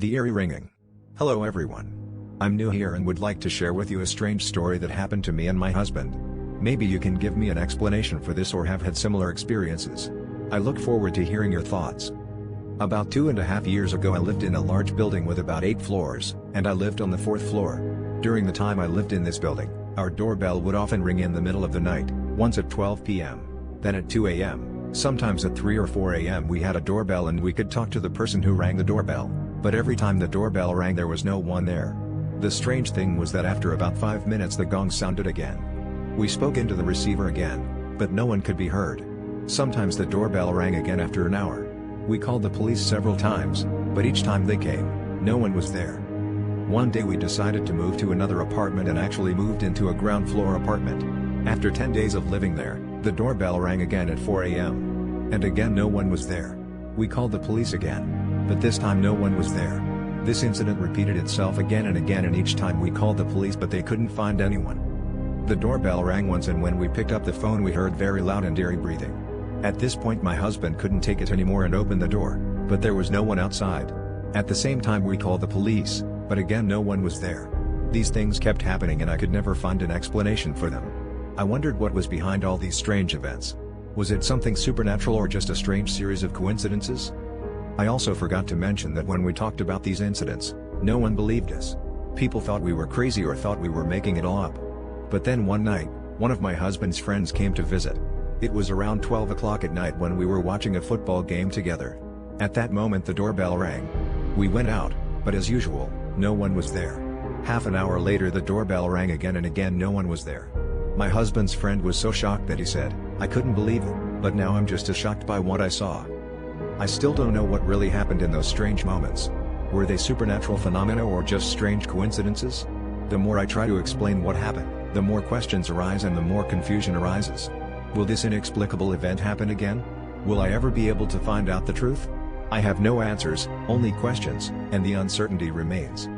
The eerie ringing. Hello everyone. I'm new here and would like to share with you a strange story that happened to me and my husband. Maybe you can give me an explanation for this or have had similar experiences. I look forward to hearing your thoughts. About 2.5 years ago I lived in a large building with about 8 floors, and I lived on the 4th floor. During the time I lived in this building, our doorbell would often ring in the middle of the night, once at 12 p.m., then at 2 a.m., sometimes at 3 or 4 a.m. we had a doorbell and we could talk to the person who rang the doorbell, but every time the doorbell rang there was no one there. The strange thing was that after about 5 minutes the gong sounded again. We spoke into the receiver again, but no one could be heard. Sometimes the doorbell rang again after an hour. We called the police several times, but each time they came, no one was there. One day we decided to move to another apartment and actually moved into a ground floor apartment. After 10 days of living there, the doorbell rang again at 4 a.m. And again no one was there. We called the police again, but this time no one was there. This incident repeated itself again and each time we called the police but they couldn't find anyone. The doorbell rang once and when we picked up the phone we heard very loud and eerie breathing. At this point my husband couldn't take it anymore and opened the door, but there was no one outside. At the same time we called the police, but again no one was there. These things kept happening and I could never find an explanation for them. I wondered what was behind all these strange events. Was it something supernatural or just a strange series of coincidences? I also forgot to mention that when we talked about these incidents, no one believed us. People thought we were crazy or thought we were making it all up. But then one night, one of my husband's friends came to visit. It was around 12 o'clock at night when we were watching a football game together. At that moment the doorbell rang. We went out, but as usual, no one was there. Half an hour later the doorbell rang again and again no one was there. My husband's friend was so shocked that he said, "I couldn't believe it, but now I'm just as shocked by what I saw." I still don't know what really happened in those strange moments. Were they supernatural phenomena or just strange coincidences? The more I try to explain what happened, the more questions arise and the more confusion arises. Will this inexplicable event happen again? Will I ever be able to find out the truth? I have no answers, only questions, and the uncertainty remains.